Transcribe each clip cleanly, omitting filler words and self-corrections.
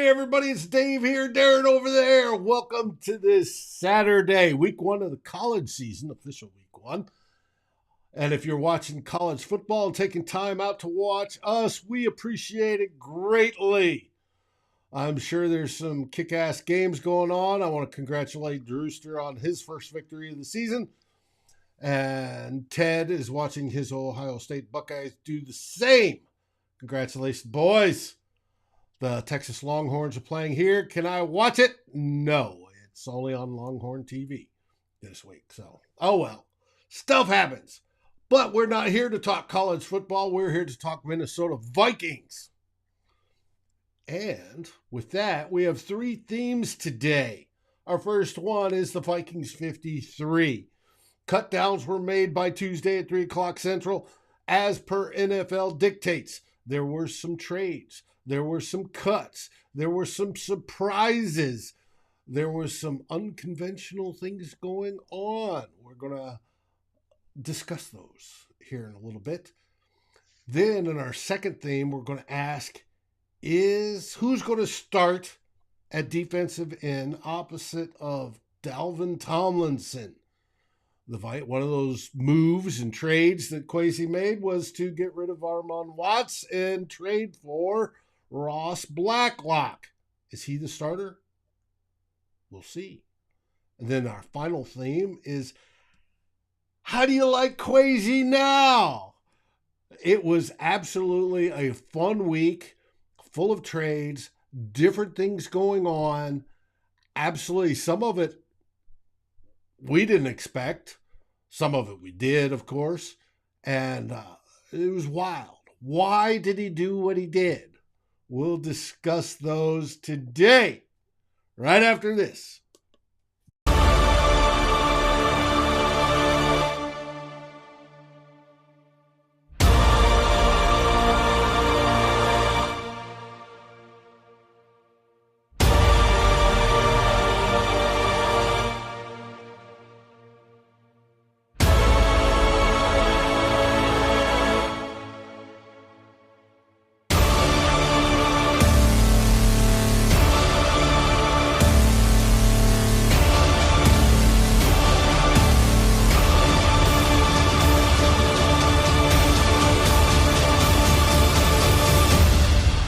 Hey everybody, it's Dave here, Darren over there. Welcome to this Saturday, week one of the college season, official week one. And if you're watching college football and taking time out to watch us, we appreciate it greatly. I'm sure there's some kick-ass games going on. I want to congratulate Drewster on his first victory of the season. And Ted is watching his Ohio State Buckeyes do the same. Congratulations, boys. The Texas Longhorns are playing here. Can I watch it? No, it's only on Longhorn TV this week. So, oh well, stuff happens. But we're not here to talk college football. We're here to talk Minnesota Vikings. And with that, we have three themes today. Our first one is the Vikings 53. Cut downs were made by Tuesday at 3 o'clock Central. As per NFL dictates, there were some trades. There were some cuts. There were some surprises. There were some unconventional things going on. We're going to discuss those here in a little bit. Then in our second theme, we're going to ask who's going to start at defensive end opposite of Dalvin Tomlinson? One of those moves and trades that Kwesi made was to get rid of Armon Watts and trade for Ross Blacklock. Is he the starter? We'll see. And then our final theme is, how do you like Kwesi now? It was absolutely a fun week, full of trades, different things going on. Absolutely. Some of it we didn't expect. Some of it we did, of course. And it was wild. Why did he do what he did? We'll discuss those today, right after this.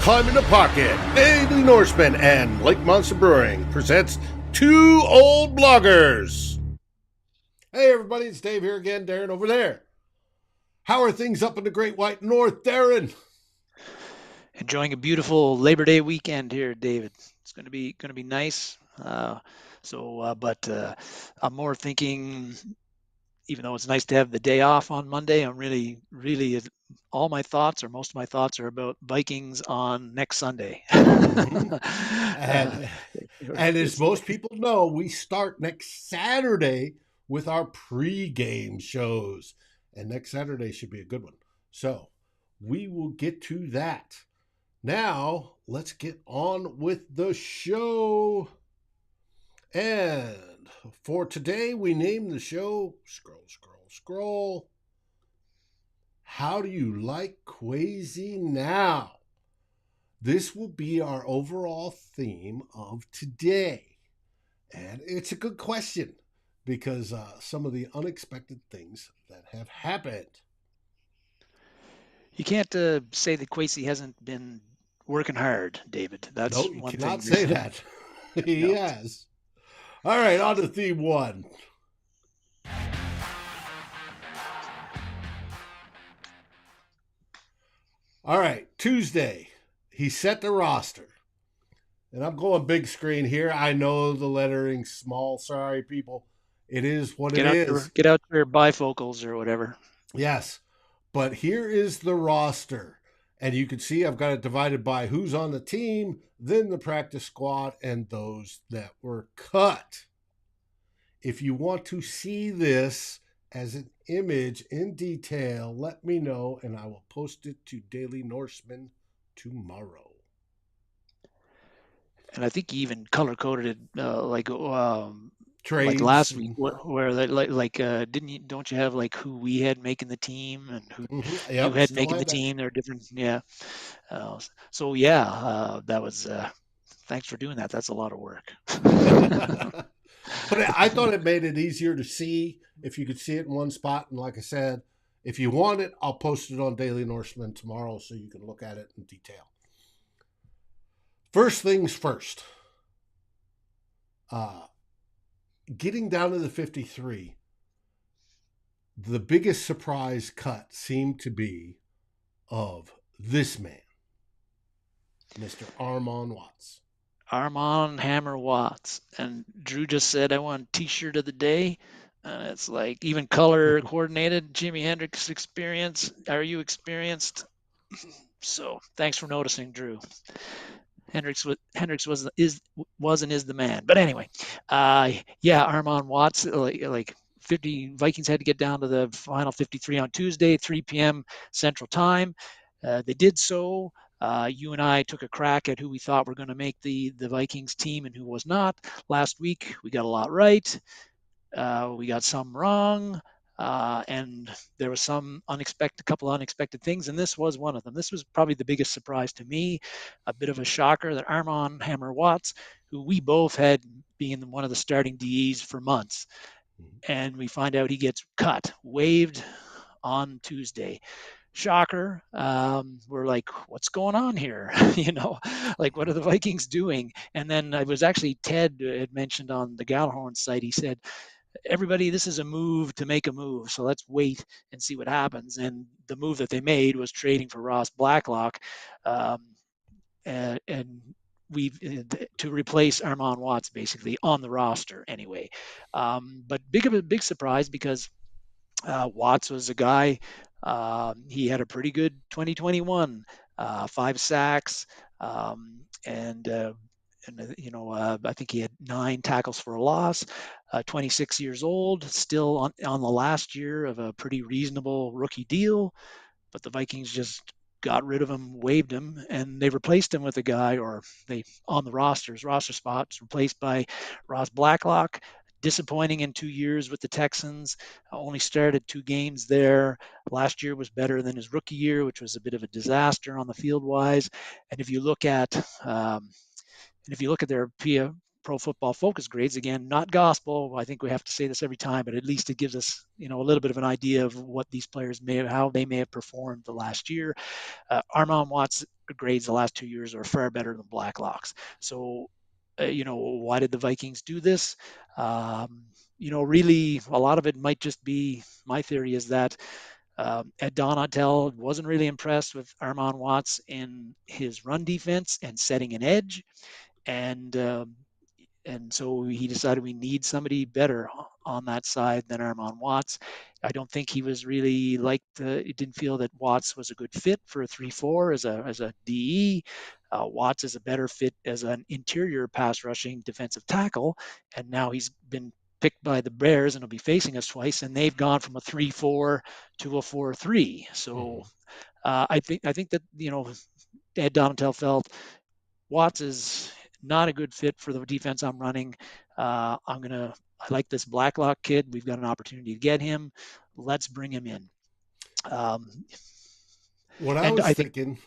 Climb in the Pocket, Daily Norseman, and Lake Monster Brewing presents Two Old Bloggers. Hey everybody, it's Dave here again, Darren over there. How are things up in the Great White North, Darren? Enjoying a beautiful Labor Day weekend here, David. It's going to be nice. But I'm more thinking, even though it's nice to have the day off on Monday, I'm really all my thoughts, or most of my thoughts, are about Vikings on next Sunday. Mm-hmm. And as most people know, we start next Saturday with our pre-game shows. And next Saturday should be a good one. So we will get to that. Now, let's get on with the show. And for today, we named the show, scroll. How do you like Kwesi now? This will be our overall theme of today. And it's a good question because some of the unexpected things that have happened. You can't say that Kwesi hasn't been working hard, David. That's no, you one cannot thing. say that. He has. All right, on to theme one. All right, Tuesday, he set the roster. And I'm going big screen here. I know the lettering's small. Sorry, people. It is what it is. Get out your bifocals or whatever. Yes, but here is the roster. And you can see I've got it divided by who's on the team, then the practice squad, and those that were cut. If you want to see this as an image in detail, let me know, and I will post it to Daily Norseman tomorrow. And I think he even color-coded it Trades like last week, where don't you have like who we had making the team and who you had making the team? They're different, yeah. That was thanks for doing that. That's a lot of work. But I thought it made it easier to see if you could see it in one spot. And like I said, if you want it, I'll post it on Daily Norseman tomorrow so you can look at it in detail. First things first. Getting down to the 53, the biggest surprise cut seemed to be of this man, Mr. Armon Watts. Armon Hammer Watts. And Drew just said, I want T-shirt of the day. It's like even color coordinated. Jimi Hendrix experience. Are you experienced? So thanks for noticing, Drew. Hendrix was and is the man. But anyway, yeah, Armon Watts, like 50 Vikings had to get down to the final 53 on Tuesday, 3 p.m. Central Time. They did so. You and I took a crack at who we thought were going to make the Vikings team and who was not. Last week, we got a lot right. We got some wrong. And there was couple unexpected things, and this was one of them. This was probably the biggest surprise to me, a bit of a shocker that Armon Hammer Watts, who we both had being one of the starting DEs for months, and we find out he gets cut, waived on Tuesday. Shocker. We're like, what's going on here? Like, what are the Vikings doing? And then it was actually Ted had mentioned on the Gallahorn site, he said, everybody, this is a move to make a move. So let's wait and see what happens. And the move that they made was trading for Ross Blacklock, and to replace Armon Watts basically on the roster anyway. But big surprise because Watts was a guy. He had a pretty good 2021, 5 sacks, and I think he had 9 tackles for a loss. 26 years old, still on the last year of a pretty reasonable rookie deal, but the Vikings just got rid of him, waived him, and they replaced him with a guy, or they on the roster spots replaced by Ross Blacklock. Disappointing in 2 years with the Texans. Only started 2 games there. Last year was better than his rookie year, which was a bit of a disaster on the field wise. And if you look at their Pro Football Focus grades, again, not gospel. I think we have to say this every time, but at least it gives us, a little bit of an idea of what these players how they may have performed the last year. Armon Watts' grades the last 2 years are far better than Blacklock's. So, why did the Vikings do this? Really, a lot of it might just be, my theory is that Ed Donatel wasn't really impressed with Armon Watts in his run defense and setting an edge. And so he decided we need somebody better on that side than Armon Watts. I don't think he was really didn't feel that Watts was a good fit for a 3-4 as a DE. Watts is a better fit as an interior pass rushing defensive tackle, and now he's been picked by the Bears and will be facing us twice, and they've gone from a 3-4 to a 4-3. So I think that Ed Donatel felt Watts is not a good fit for the defense I'm running. I like this Blacklock kid. We've got an opportunity to get him. Let's bring him in. What I was thinking,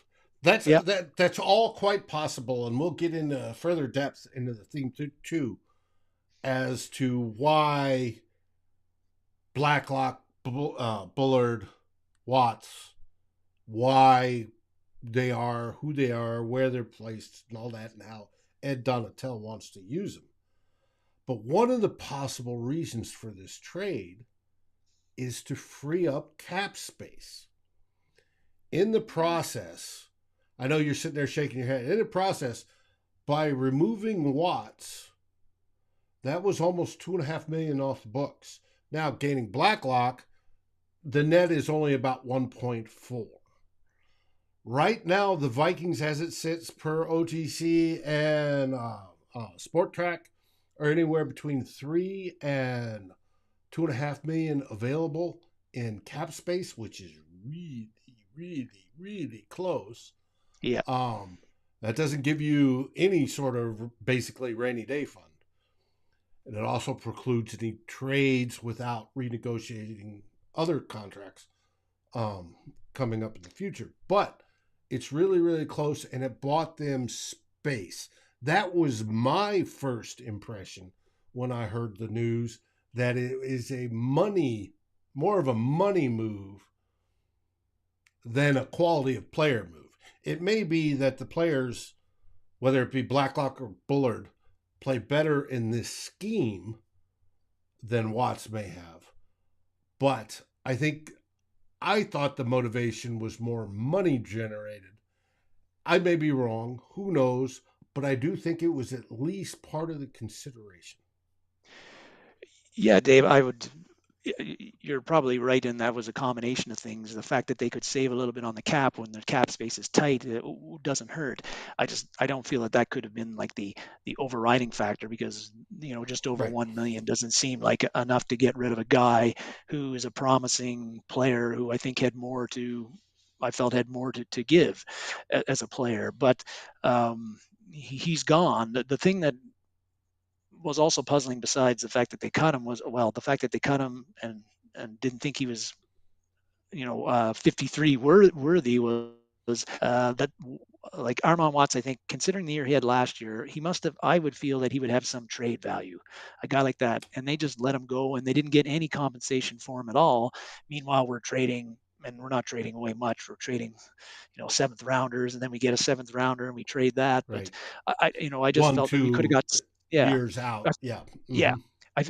that's all quite possible, and we'll get into further depth into the theme too, as to why Blacklock, Bullard, Watts, why they are who they are, where they're placed, and all that, and how Ed Donatel wants to use them. But one of the possible reasons for this trade is to free up cap space. In the process, I know you're sitting there shaking your head. In the process, by removing Watts, that was almost $2.5 million off the books. Now, gaining Blacklock, the net is only about 1.4. Right now, the Vikings, as it sits per OTC and Sport Track, are anywhere between 3 and 2.5 million available in cap space, which is really, really, really close. Yeah. That doesn't give you any sort of basically rainy day fund. And it also precludes any trades without renegotiating other contracts coming up in the future. But it's really, really close, and it bought them space. That was my first impression when I heard the news that it is more of a money move than a quality of player move. It may be that the players, whether it be Blacklock or Bullard, play better in this scheme than Watts may have. But I thought the motivation was more money generated. I may be wrong, who knows, but I do think it was at least part of the consideration. Yeah, Dave, I would. You're probably right, and that was a combination of things. The fact that they could save a little bit on the cap when the cap space is tight doesn't hurt. I don't feel that that could have been like the overriding factor, because just over Right. 1 million doesn't seem like enough to get rid of a guy who is a promising player who I felt had more to give as a player. But he's gone. The thing that was also puzzling, besides the fact that they cut him, was, well, the fact that they cut him and didn't think he was 53 worthy, was that, like Armand Watts, I think, considering the year he had last year, he must have, I would feel that he would have some trade value, a guy like that. And they just let him go, and they didn't get any compensation for him at all. Meanwhile, we're trading, and we're not trading away much. We're trading, seventh rounders, and then we get a seventh rounder and we trade that. But Right. I just One, felt that we could have two got, yeah, years out. Yeah. yeah. Mm-hmm.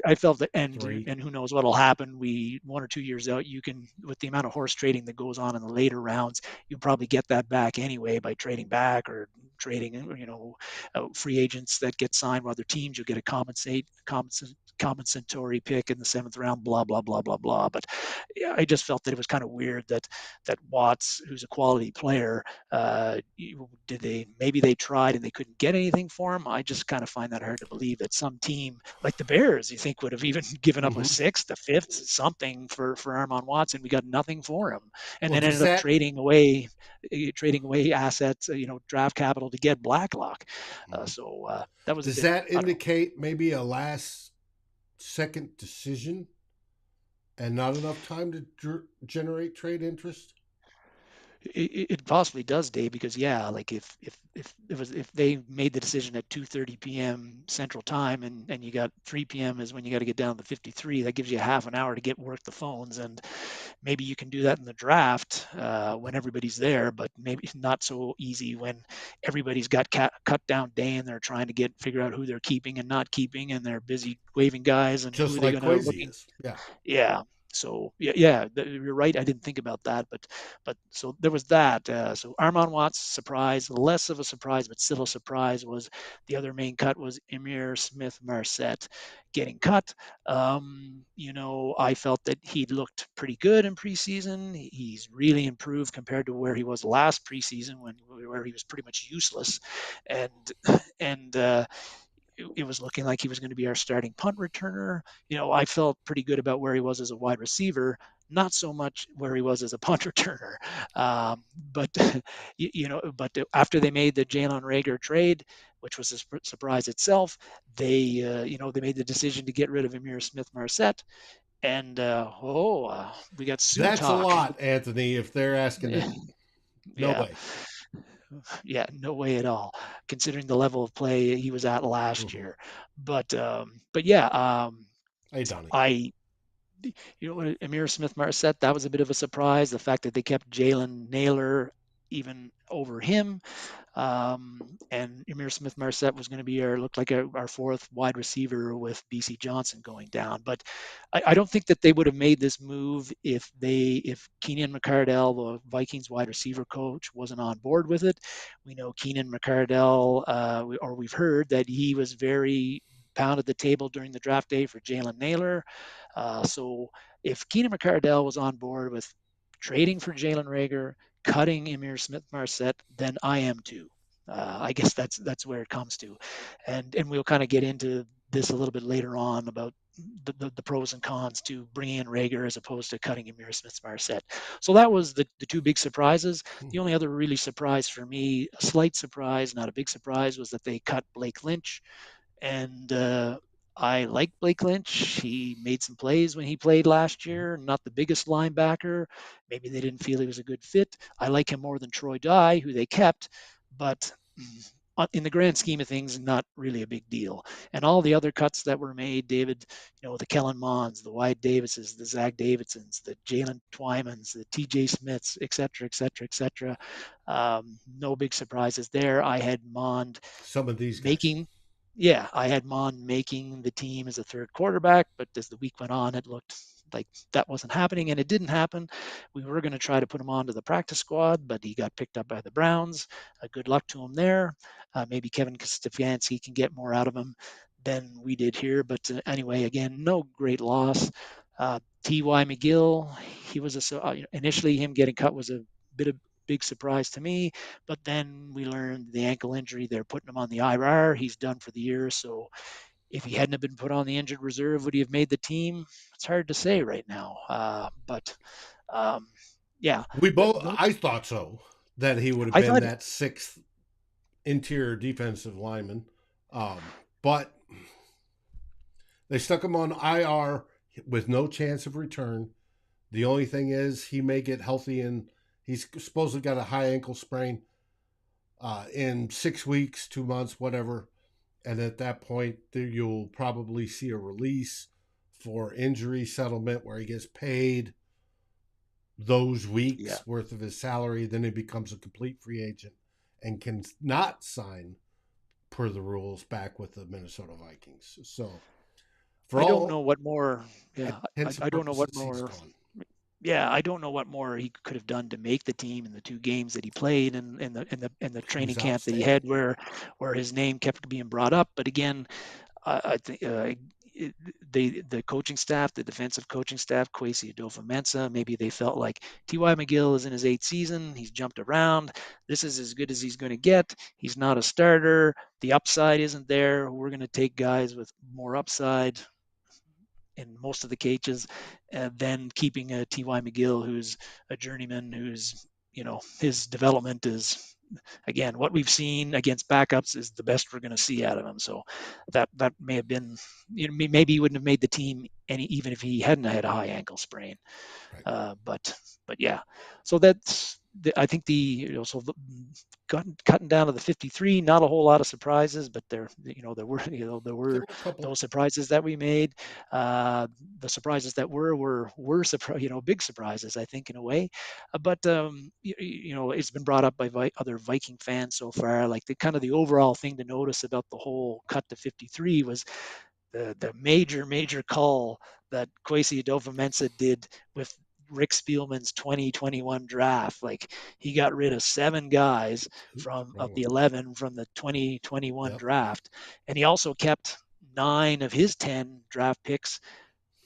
I felt that, and Three. who knows what'll happen. We 1 or 2 years out, you can, with the amount of horse trading that goes on in the later rounds, you probably get that back anyway by trading back or trading. Free agents that get signed with other teams, you'll get a compensatory pick in the seventh round. Blah blah blah blah blah. But yeah, I just felt that it was kind of weird that Watts, who's a quality player, did they, maybe they tried and they couldn't get anything for him. I just kind of find that hard to believe that some team like the Bears, you think, would have even given up a Mm-hmm. sixth, a fifth, something for Armand Watson. We got nothing for him, and Well, then does ended up that trading away assets, draft capital to get Blacklock. That was a does bit, that I don't know. indicate maybe a last second decision and not enough time to generate trade interest? It possibly does, Dave, because yeah, like if they made the decision at 2:30 p.m. Central Time, and you got 3 p.m. is when you got to get down to the 53, that gives you half an hour to get work the phones, and maybe you can do that in the draft when everybody's there, but maybe not so easy when everybody's got cut down day and they're trying to figure out who they're keeping and not keeping, and they're busy waiving guys, and who Just are they like going to Kwesi looking. is. Yeah. Yeah. So yeah, you're right. I didn't think about that, but so there was that. So Armand Watts, surprise, less of a surprise, but still a surprise, was the other main cut was Emir Smith Marset getting cut. I felt that he looked pretty good in preseason. He's really improved compared to where he was last preseason, where he was pretty much useless, and and it was looking like he was going to be our starting punt returner. I felt pretty good about where he was as a wide receiver, not so much where he was as a punt returner. But but after they made the Jalen Rager trade, which was a surprise itself, they made the decision to get rid of Amir Smith Marset, and we got Sue That's a talk. lot, Anthony, if they're asking that. No Yeah, way. yeah, no way at all, considering the level of play he was at last Mm-hmm. year. But yeah, Hey, Donnie. I what, Amir Smith Marset, that was a bit of a surprise. The fact that they kept Jalen Naylor even over him, and Amir Smith Marset was going to be looked like our fourth wide receiver with BC Johnson going down. But I don't think that they would have made this move if Keenan McCardell, the Vikings wide receiver coach, wasn't on board with it. We know Keenan McCardell, or we've heard that he was very pounded the table during the draft day for Jalen Naylor. So if Keenan McCardell was on board with trading for Jalen Rager, cutting Emir Smith Marset, then I am too. I guess that's where it comes to, and we'll kind of get into this a little bit later on about the pros and cons to bringing in Rager as opposed to cutting Emir Smith Marset. So that was the two big surprises. The only other really surprise for me, a slight surprise, not a big surprise, was that they cut Blake Lynch, and I like Blake Lynch. He made some plays when he played last year. Not the biggest linebacker. Maybe they didn't feel he was a good fit. I like him more than Troy Dye, who they kept, but in the grand scheme of things, not really a big deal. And all the other cuts that were made, David, the Kellen Monds, the Wyatt Davises, the Zach Davidsons, the Jalen Twymans, the TJ Smiths, et cetera, et cetera, et cetera. No big surprises there. I had Mond Some of these guys. making, yeah, I had Mond making the team as a third quarterback, but as the week went on, it looked like that wasn't happening, and it didn't happen. We were going to try to put him onto the practice squad, but he got picked up by the Browns. Good luck to him there. Maybe Kevin Stefanski can get more out of him than we did here. But anyway, again, no great loss. T.Y. McGill, he was initially him getting cut was a bit of big surprise to me, but then we learned the ankle injury. They're putting him on the IR. He's done for the year. So if he hadn't have been put on the injured reserve, would he have made the team? It's hard to say right now. But yeah, I thought so, that he would have I been thought, that sixth interior defensive lineman. But they stuck him on IR with no chance of return. The only thing is he may get healthy, and he's supposedly got a high ankle sprain in 6 weeks, 2 months, whatever. And at that point, you'll probably see a release for injury settlement where he gets paid those yeah, weeks worth of his salary. Then he becomes a complete free agent and can not sign per the rules back with the Minnesota Vikings. So for I don't all know what more. Yeah, intents and I don't know what purposes, he's more. gone. Yeah, I don't know what more he could have done to make the team in the two games that he played and in the He was training camp that he outstanding. had, where his name kept being brought up. But again, I think the coaching staff, the defensive coaching staff, Kwesi Adofo-Mensah, maybe they felt like T.Y. McGill is in his 8th season. He's jumped around. This is as good as he's going to get. He's not a starter. The upside isn't there. We're going to take guys with more upside in most of the cases than keeping a T.Y. McGill, who's a journeyman, who's, his development is, again, what we've seen against backups is the best we're going to see out of him. So that may have been, maybe he wouldn't have made the team even if he hadn't had a high ankle sprain. Right. But yeah, so that's I think so cutting down to the 53, not a whole lot of surprises, but there There were were a couple. those surprises that we made. The surprises that were big surprises, I think, in a way. But it's been brought up by other Viking fans so far. Like the overall thing to notice about the whole cut to 53 was the major call that Kwesi Adofo-Mensah did with Rick Spielman's 2021 draft. Like, he got rid of 7 guys Oops, of wrong the one. 11 from the 2021 Yep. draft, and he also kept 9 of his 10 draft picks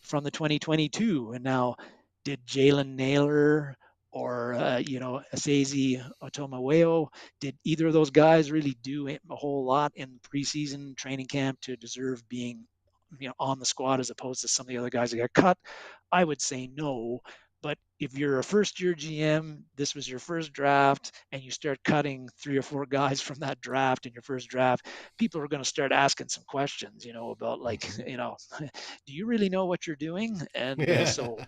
from the 2022. And now, did Jalen Naylor or Asazi Otomaweo, did either of those guys really do a whole lot in preseason training camp to deserve being on the squad as opposed to some of the other guys that got cut? I would say no. But if you're a first year GM, this was your first draft, and you start cutting 3 or 4 guys from that draft in your first draft, people are going to start asking some questions, about, like, Mm-hmm. do you really know what you're doing? And Yeah. so,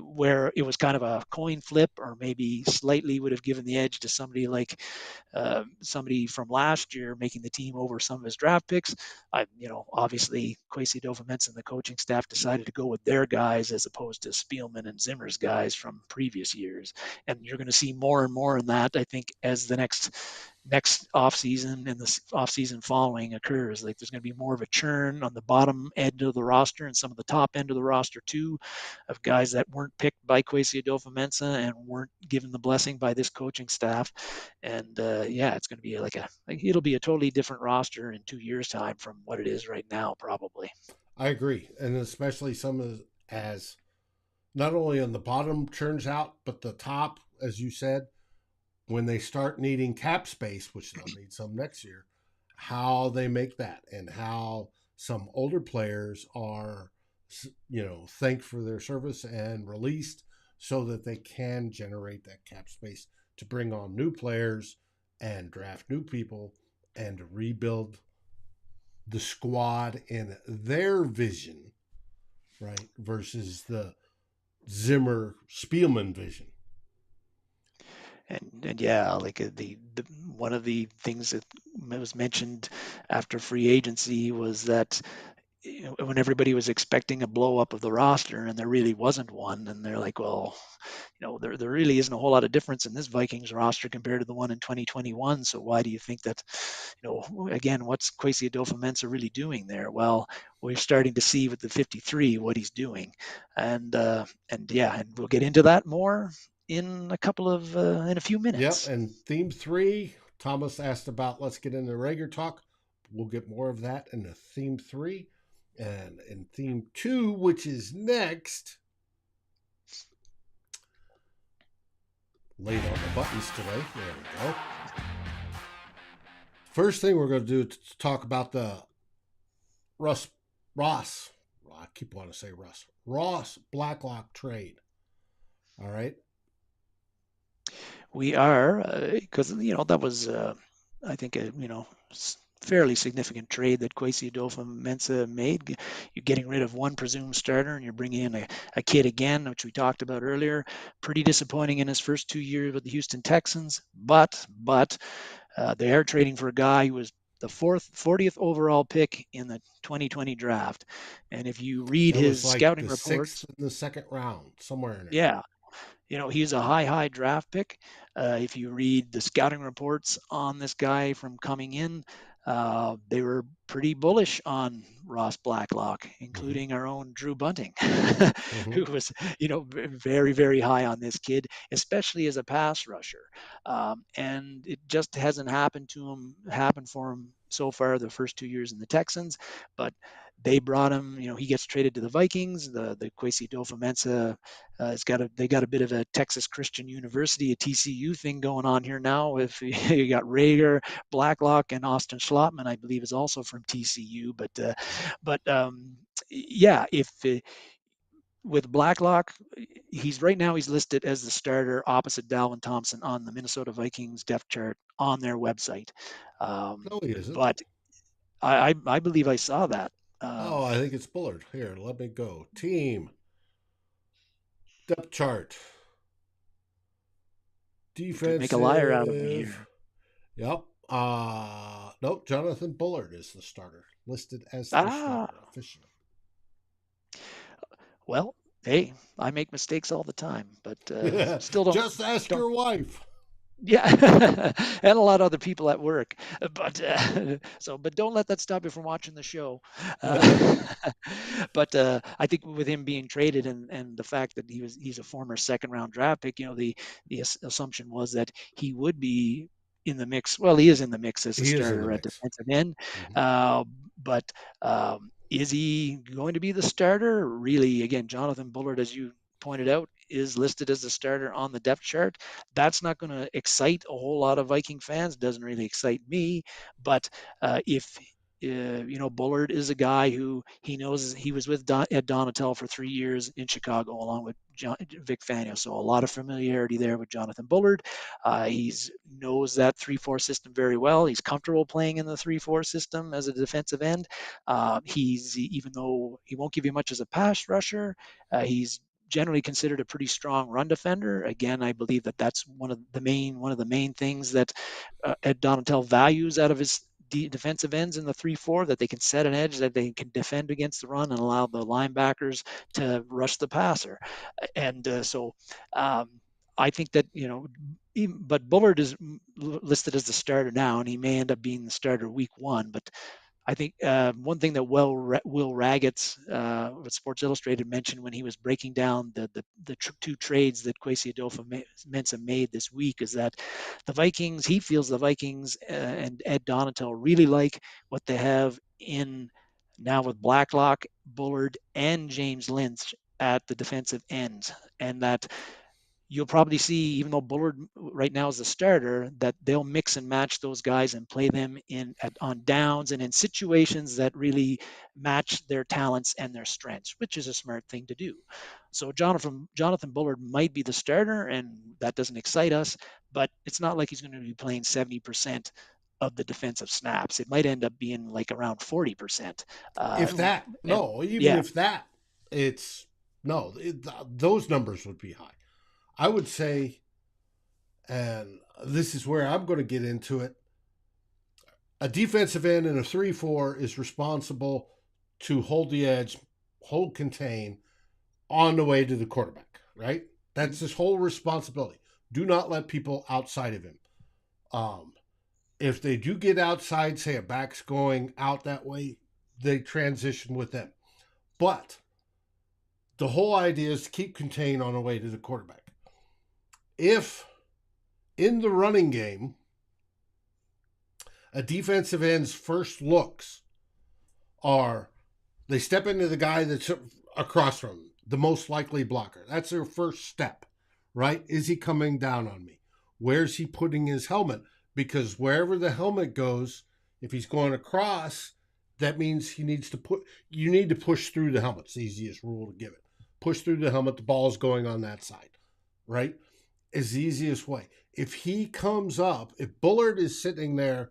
where it was kind of a coin flip, or maybe slightly would have given the edge to somebody like somebody from last year making the team over some of his draft picks. Obviously Kwesi Adofo-Mensah and the coaching staff decided to go with their guys as opposed to Spielman and Zimmer's guys from previous years. And you're going to see more and more in that, I think, as the next off season and the off season following occurs. Like, there's going to be more of a churn on the bottom end of the roster and some of the top end of the roster too, of guys that weren't picked by Kwesi Adofo-Mensah and weren't given the blessing by this coaching staff. And it's going to be it'll be a totally different roster in 2 years' time from what it is right now, probably. I agree. And especially as not only on the bottom churns out, but the top, as you said, when they start needing cap space, which they'll need some next year, how they make that and how some older players are, thanked for their service and released so that they can generate that cap space to bring on new players and draft new people and rebuild the squad in their vision, right? Versus the Zimmer Spielman vision. And yeah, like the one of the things that was mentioned after free agency was that, when everybody was expecting a blow up of the roster and there really wasn't one, and they're like, well, there really isn't a whole lot of difference in this Vikings roster compared to the one in 2021. So why do you think that, again, what's Kwesi Adofo-Mensah really doing there? Well, we're starting to see with the 53 what he's doing, and yeah, and we'll get into that more in a few Yep. minutes. And theme 3, Thomas asked about, let's get into regular talk. We'll get more of that in the theme 3. And in theme 2, which is next, late on the buttons today. There we go. First thing we're going to do is talk about the Ross. I keep wanting to say Ross Blacklock trade. All right. We are, because that was, I think, fairly significant trade that Kwesi Adofo-Mensah made. You're getting rid of one presumed starter and you're bringing in a kid again, which we talked about earlier. Pretty disappointing in his first 2 years with the Houston Texans, but they are trading for a guy who was the 40th overall pick in the 2020 draft. And if you read It was his like scouting the 6th reports, and the 2nd round, somewhere in there. yeah, he's a high draft pick. If you read the scouting reports on this guy from coming in, they were pretty bullish on Ross Blacklock, Mm-hmm. including our own Drew Bunting, Mm-hmm. who was, very, very high on this kid, especially as a pass rusher. And it just hasn't happened for him so far the first 2 years in the Texans, but they brought him. He gets traded to the Vikings. The Kwesi Adofo-Mensah, they got a bit of a Texas Christian University, a TCU thing going on here now. If you got Rager, Blacklock, and Austin Schlottman, I believe, is also from TCU. But yeah, if with Blacklock, he's listed as the starter opposite Dalvin Tomlinson on the Minnesota Vikings depth chart on their website. No, he isn't. But I believe I saw that. Oh, I think it's Bullard. Here, let me go. Team depth chart. Could make a liar out of me Defensive. here. Yep. Nope. Jonathan Bullard is the starter, listed as the Ah, starter officially. well, hey, I make mistakes all the time, but still don't Just ask don't your wife. yeah, and a lot of other people at work. But but don't let that stop you from watching the show. Uh, but I think with him being traded and the fact that he's a former second round draft pick, the assumption was that he would be in the mix. Well, he is in the mix as a He is in the starter at mix. defensive end, Mm-hmm. but is he going to be the starter? Really, again, Jonathan Bullard, as you pointed out, is listed as the starter on the depth chart. That's not going to excite a whole lot of Viking fans. Doesn't really excite me. But if Bullard is a guy who he knows, he was with Ed Donatel for 3 years in Chicago along with Vic Fangio, so a lot of familiarity there with Jonathan Bullard. He knows that 3-4 system very well. He's comfortable playing in the 3-4 system as a defensive end. Even though he won't give you much as a pass rusher, he's generally considered a pretty strong run defender. Again, I believe that that's one of the main things that Ed Donatel values out of his defensive ends in the 3-4, that they can set an edge, that they can defend against the run and allow the linebackers to rush the passer. And so I think that, but Bullard is listed as the starter now, and he may end up being the starter week 1. But I think one thing that Will Ragatz with Sports Illustrated mentioned when he was breaking down the two trades that Kwesi Adofo-Mensah made this week is that he feels the Vikings and Ed Donatel really like what they have in now with Blacklock, Bullard, and James Lynch at the defensive ends, and that you'll probably see, even though Bullard right now is the starter, that they'll mix and match those guys and play them on downs and in situations that really match their talents and their strengths, which is a smart thing to do. So Jonathan Bullard might be the starter, and that doesn't excite us, but it's not like he's going to be playing 70% of the defensive snaps. It might end up being like around 40%. If that, And no, even yeah, if that, it's no, those numbers would be high. I would say and this is where I'm going to get into it. A defensive end in a 3-4 is responsible to hold the edge, hold contain on the way to the quarterback, right? That's his whole responsibility. Do not let people outside of him. If they do get outside, say a back's going out that way, they transition with them. But the whole idea is to keep contained on the way to the quarterback. If in the running game, a defensive end's first looks are they step into the guy that's across from them, the most likely blocker. That's their first step, right? Is he coming down on me? Where's he putting his helmet? Because wherever the helmet goes, if he's going across, that means you need to push through the helmet. It's the easiest rule to give it. Push through the helmet, the ball's going on that side, right? Is the easiest way. If he comes up, if Bullard is sitting there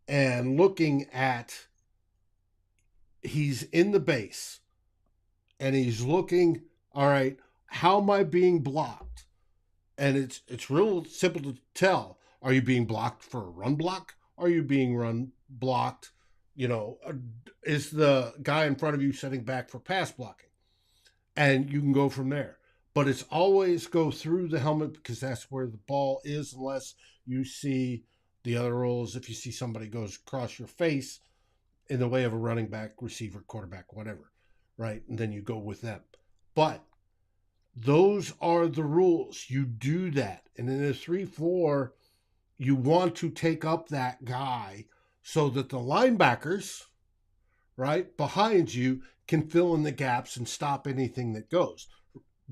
and looking at, he's in the base and he's looking, all right, how am I being blocked? And it's real simple to tell. Are you being blocked for a run block? Are you being run blocked? Is the guy in front of you setting back for pass blocking? And you can go from there. But it's always go through the helmet because that's where the ball is, unless you see the other rules. If you see somebody goes across your face in the way of a running back, receiver, quarterback, whatever, right? And then you go with them. But those are the rules. You do that. And in a 3-4, you want to take up that guy so that the linebackers, right, behind you can fill in the gaps and stop anything that goes.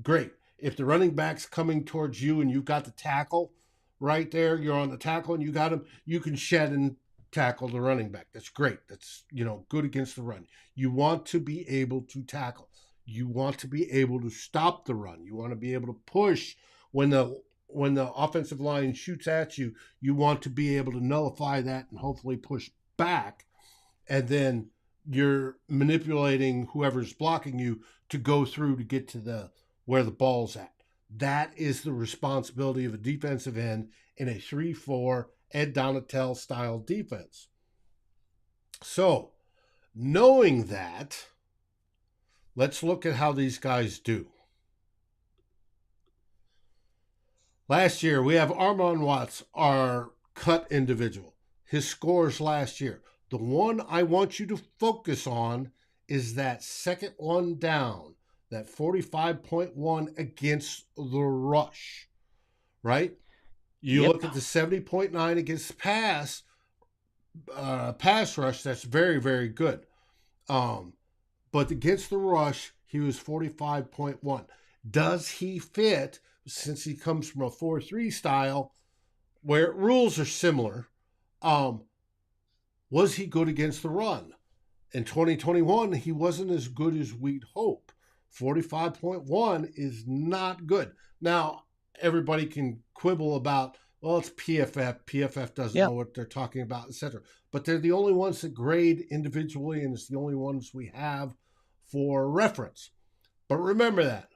Great. If the running back's coming towards you and you've got the tackle right there, you're on the tackle and you got him, you can shed and tackle the running back. That's great. That's, good against the run. You want to be able to tackle. You want to be able to stop the run. You want to be able to push when the offensive line shoots at you. You want to be able to nullify that and hopefully push back. And then you're manipulating whoever's blocking you to go through to get to where the ball's at. That is the responsibility of a defensive end in a 3-4 Ed Donatel style defense. So, knowing that, let's look at how these guys do. Last year, we have Armon Watts, our cut individual. His scores last year. The one I want you to focus on is that second one down, that 45.1 against the rush, right? You look at the 70.9 against pass rush, that's very, very good. But against the rush, he was 45.1. Does he fit, since he comes from a 4-3 style, where rules are similar, was he good against the run? In 2021, he wasn't as good as we'd hope. 45.1 is not good. Now, everybody can quibble about, well, it's PFF. PFF doesn't know what they're talking about, etc. But they're the only ones that grade individually, and it's the only ones we have for reference. But remember that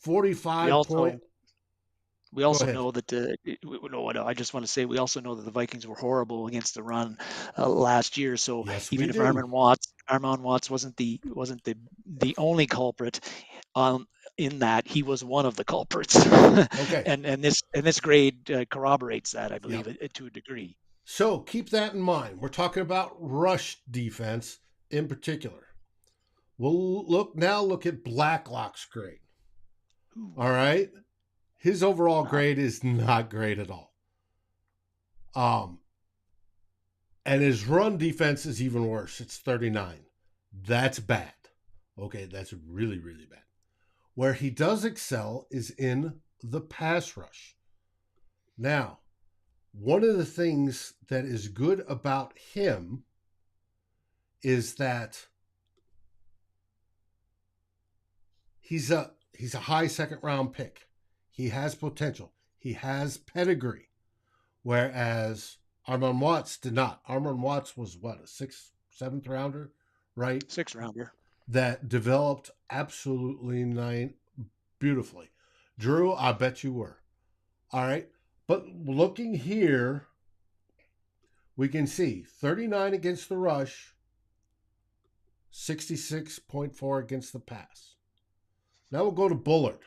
45. We also know that I just want to say we also know that the Vikings were horrible against the run last year. So yes, even if Armon Watts wasn't the only culprit, in that he was one of the culprits. Okay. and this grade corroborates that, I believe, to a degree. So keep that in mind. We're talking about rush defense in particular. We'll look at Blacklock's grade. All right. His overall grade is not great at all. And his run defense is even worse. It's 39. That's bad. Okay, that's really, really bad. Where he does excel is in the pass rush. Now, one of the things that is good about him is that he's a high second round pick. He has potential. He has pedigree. Whereas Armon Watts did not. Armon Watts was what, a 6th, 7th rounder, right? 6th rounder. That developed absolutely beautifully. Drew, I bet you were. All right. But looking here, we can see 39 against the rush, 66.4 against the pass. Now we'll go to Bullard.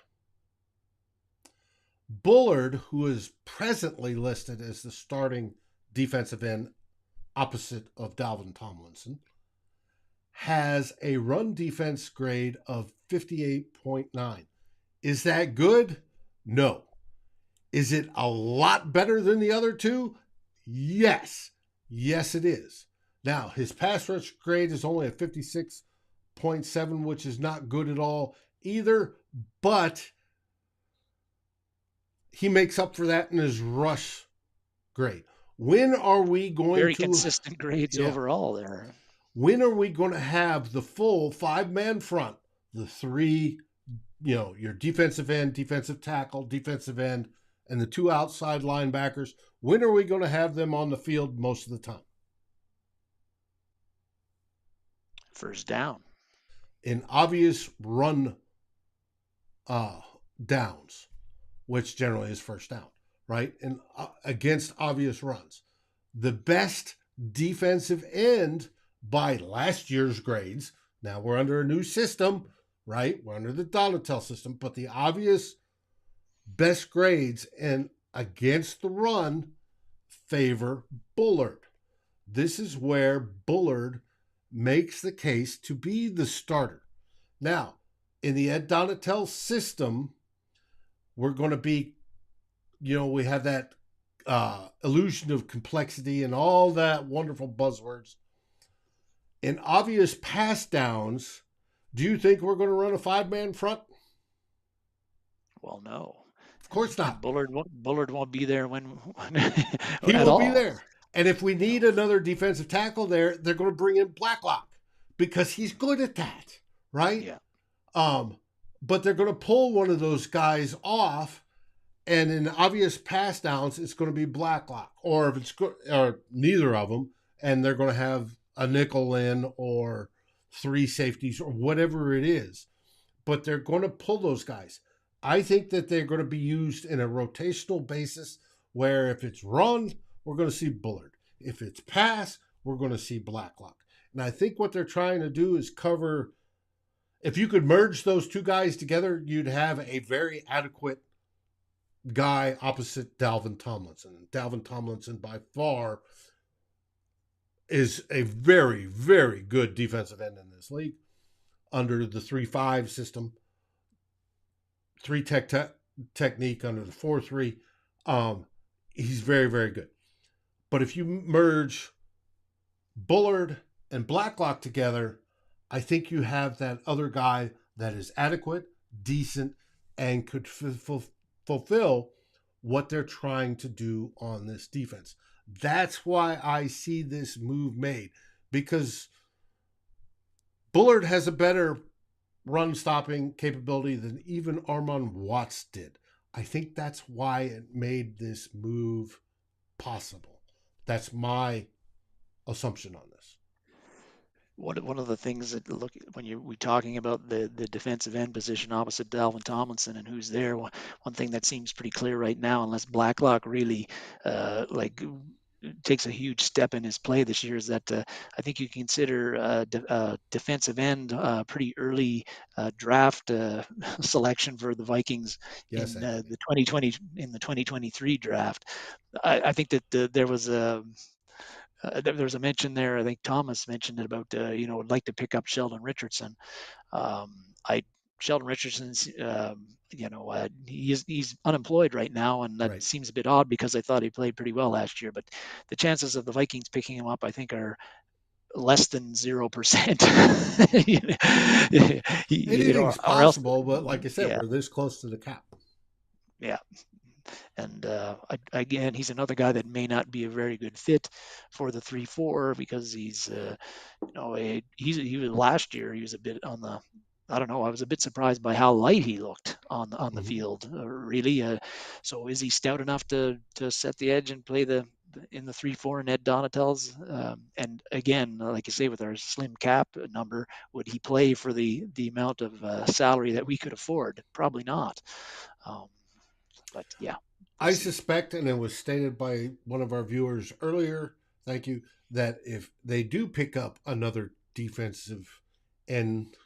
Bullard, who is presently listed as the starting defensive end opposite of Dalvin Tomlinson, has a run defense grade of 58.9. Is that good? No. Is it a lot better than the other two? Yes. Yes, it is. Now, his pass rush grade is only a 56.7, which is not good at all either, but he makes up for that in his rush grade. When are we going Very to consistent grades overall there. When are we going to have the full five-man front, the three, your defensive end, defensive tackle, defensive end, and the two outside linebackers? When are we going to have them on the field most of the time? First down. In obvious run downs, which generally is first down, right? And against obvious runs. The best defensive end by last year's grades. Now we're under a new system, right? We're under the Donatel system, but the obvious best grades and against the run favor Bullard. This is where Bullard makes the case to be the starter. Now, in the Ed Donatel system, we're going to be, we have that illusion of complexity and all that wonderful buzzwords. In obvious pass downs, do you think we're going to run a five-man front? Well, no. Of course not. Bullard won't be there when he will be there. And if we need another defensive tackle there, they're going to bring in Blacklock because he's good at that, right? Yeah. But they're going to pull one of those guys off, and in obvious pass downs, it's going to be Blacklock, or if it's or neither of them, and they're going to have a nickel in or three safeties or whatever it is. But they're going to pull those guys. I think that they're going to be used in a rotational basis where if it's run, we're going to see Bullard. If it's pass, we're going to see Blacklock. And I think what they're trying to do is cover, if you could merge those two guys together, you'd have a very adequate guy opposite Dalvin Tomlinson. Dalvin Tomlinson by far is a very, very good defensive end in this league under the 3-5 system, technique under the 4-3. He's very, very good. But if you merge Bullard and Blacklock together, I think you have that other guy that is adequate, decent, and could fulfill what they're trying to do on this defense. That's why I see this move made, because Bullard has a better run stopping capability than even Armon Watts did. I think that's why it made this move possible. That's my assumption on this. One of the things that when we're talking about the defensive end position opposite Dalvin Tomlinson and who's there, one thing that seems pretty clear right now, unless Blacklock really takes a huge step in his play this year, is that I think you consider defensive end pretty early draft selection for the Vikings in the 2023 draft. I think that there was a mention there. I think Thomas mentioned it about would like to pick up Sheldon Richardson. Sheldon Richardson's he's unemployed right now, and that seems a bit odd because I thought he played pretty well last year. But the chances of the Vikings picking him up, I think, are less than 0%. Anything's possible, but like I said, we're this close to the cap. Yeah. And again, he's another guy that may not be a very good fit for the 3-4 because he's last year he was a bit on the. I don't know. I was a bit surprised by how light he looked on the field. Really. So is he stout enough to set the edge and play in the 3-4 in Ed Donatel's? And again, like you say, with our slim cap number, would he play for the amount of salary that we could afford? Probably not. But yeah. I suspect, and it was stated by one of our viewers earlier, thank you, that if they do pick up another defensive end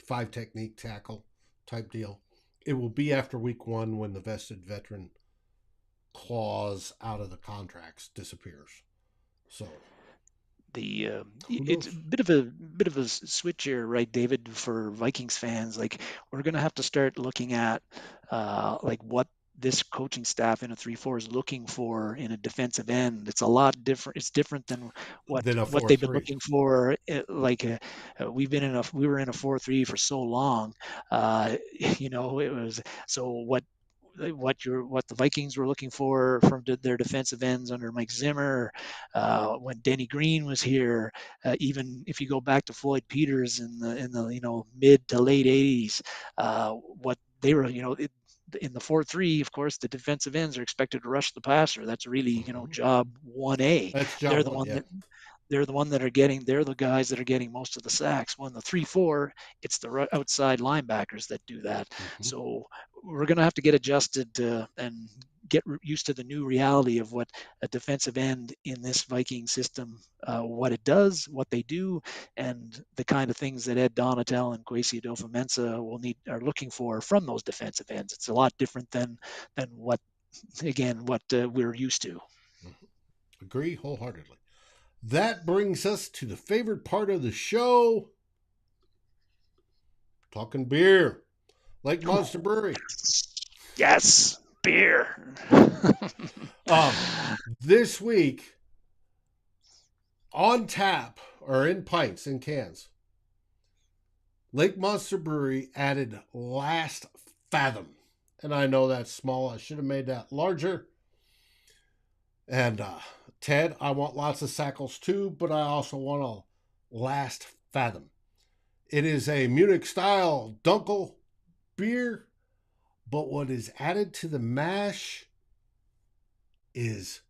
5 technique tackle type deal, it will be after week 1 when the vested veteran clause out of the contracts disappears. So it's a bit of a switch here, right, David, for Vikings fans. Like, we're going to have to start looking at like what this coaching staff in a 3-4 is looking for in a defensive end. It's a lot different. It's different than what than a they've been 4-3. looking for. We were in a 4-3 for so long. It was so what the Vikings were looking for from their defensive ends under Mike Zimmer, when Denny Green was here, even if you go back to Floyd Peters in the mid to late 80s, what they were in the 4-3, of course, the defensive ends are expected to rush the passer. That's really job 1A. That's job They're the one, one yeah. they're the guys that are getting most of the sacks. When the 3-4, it's the outside linebackers that do that. So we're going to have to get adjusted and get used to the new reality of what a defensive end in this Viking system, what it does, what they do, and the kind of things that Ed Donatel and Kwesi Adofo-Mensah are looking for from those defensive ends. It's a lot different than what we're used to. Agree wholeheartedly. That brings us to the favorite part of the show. Talking beer. Lake Monster Brewery. Yes, beer. This week, on tap, or in pints, in cans, Lake Monster Brewery added Last Fathom. And I know that's small. I should have made that larger. And Ted, I want lots of Sackles too, but I also want a Last Fathom. It is a Munich-style Dunkel beer, but what is added to the mash is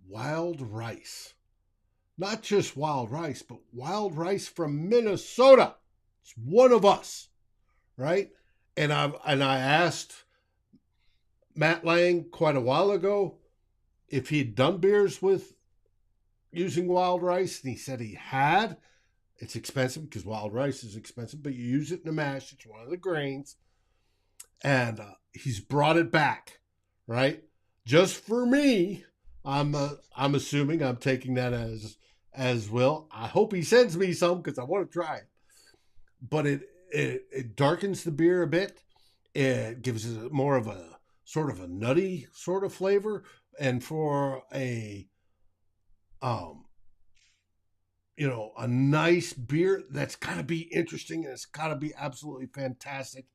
wild rice. Not just wild rice, but wild rice from Minnesota. It's one of us, right? And I asked Matt Lang quite a while ago if he'd done beers with using wild rice, and he said he had. It's expensive because wild rice is expensive, but you use it in a mash. It's one of the grains. And he's brought it back, right? Just for me. I'm assuming I'm taking that as well. I hope he sends me some because I want to try it. But it darkens the beer a bit. It gives it more of a sort of a nutty sort of flavor. And for a nice beer, that's got to be interesting, and it's got to be absolutely fantastic.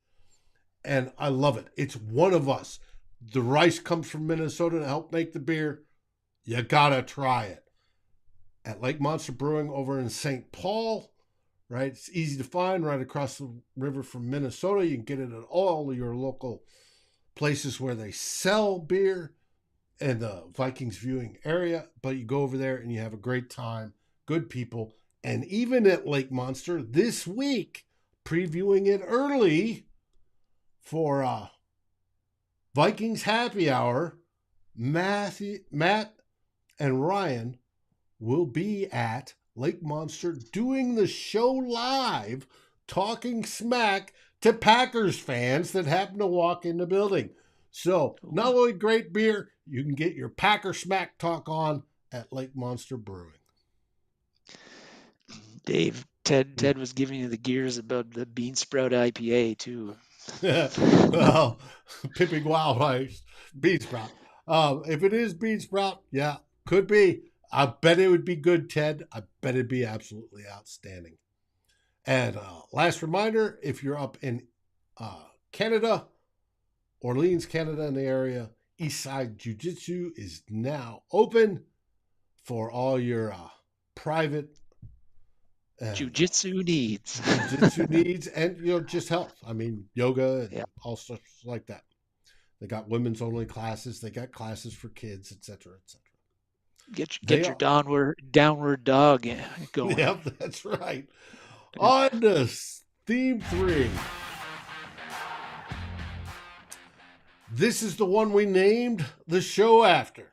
And I love it. It's one of us. The rice comes from Minnesota to help make the beer. You got to try it. At Lake Monster Brewing over in St. Paul, right? It's easy to find right across the river from Minnesota. You can get it at all of your local places where they sell beer in the Vikings viewing area. But you go over there and you have a great time. Good people. And even at Lake Monster this week, previewing it early for Vikings Happy Hour, Matt and Ryan will be at Lake Monster doing the show live, talking smack to Packers fans that happen to walk in the building. So not only great beer, you can get your Packer smack talk on at Lake Monster Brewing. Dave, Ted was giving you the gears about the Bean Sprout IPA too. Well, Pipping Wild Rice, Bean Sprout. If it is Bean Sprout, yeah, could be. I bet it would be good, Ted. I bet it'd be absolutely outstanding. And last reminder, if you're up in Canada, Orleans, Canada, in the area, Eastside Jiu-Jitsu is now open for all your private jiu-jitsu needs. Jiu-jitsu needs and just health. I mean, yoga and all stuff like that. They got women's only classes. They got classes for kids, etc., etc. Get your downward dog going. Yep, that's right. On to theme 3. This is the one we named the show after.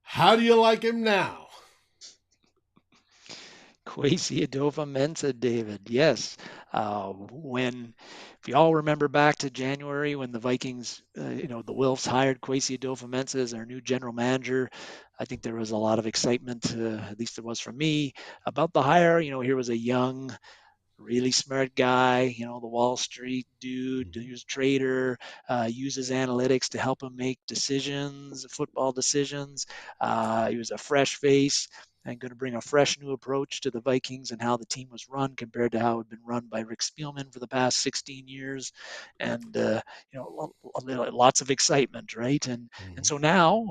How do you like him now? Kwesi Adofo-Mensah, David. Yes. When, if you all remember back to January when the Vikings, the Wilfs hired Kwesi Adofo-Mensah as our new general manager, I think there was a lot of excitement, at least there was from me, about the hire. Here was a young, really smart guy, the Wall Street dude, he was a trader, uses analytics to help him make decisions, football decisions. He was a fresh face and going to bring a fresh new approach to the Vikings and how the team was run compared to how it had been run by Rick Spielman for the past 16 years. And, lots of excitement, right? And Mm-hmm. so now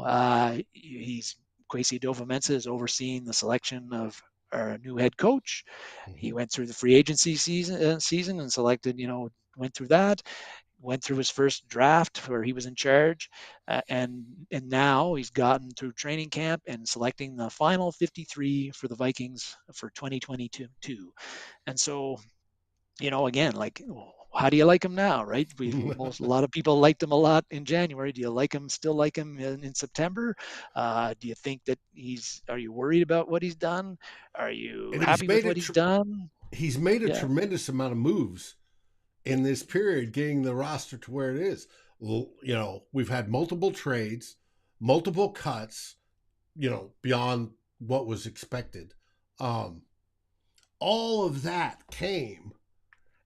Kwesi Adofo-Mensah is overseeing the selection of our new head coach. Mm-hmm. He went through the free agency season and selected, went through that, went through his first draft where he was in charge, and now he's gotten through training camp and selecting the final 53 for the Vikings for 2022. And so, again, like, how do you like him now, right? A lot of people liked him a lot in January. Do you still like him in September? Do you think that are you worried about what he's done? Are you And happy with what he's done? he's made a Yeah. tremendous amount of moves in this period, getting the roster to where it is. We've had multiple trades, multiple cuts, beyond what was expected. Um, all of that came,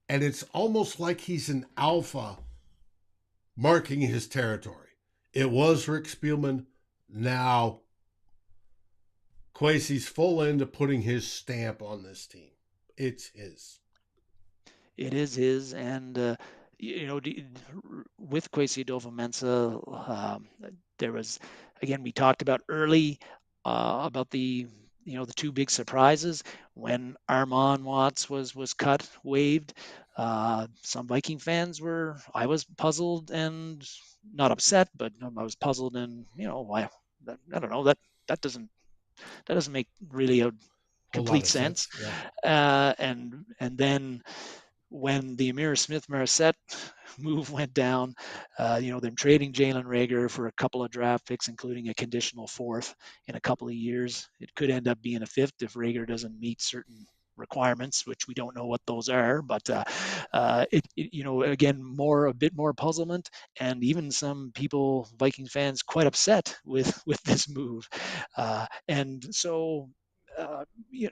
and it's almost like he's an alpha marking his territory. It was Rick Spielman. Now Kwesi's full into putting his stamp on this team. It's his. It is his, and with Kwesi Adofo-Mensah, there was, again, we talked about early about the two big surprises when Armand Watts was cut, waived. Some Viking fans I was puzzled and not upset, but I was puzzled, and why, I don't know, that doesn't make really a Whole lot complete of sense. sense. Yeah. And then when the Amir Smith-Marset move went down, them trading Jalen Reagor for a couple of draft picks, including a conditional fourth in a couple of years. It could end up being a fifth if Reagor doesn't meet certain requirements, which we don't know what those are. But again, a bit more puzzlement, and even some people, Vikings fans, quite upset with this move. And so. Uh, you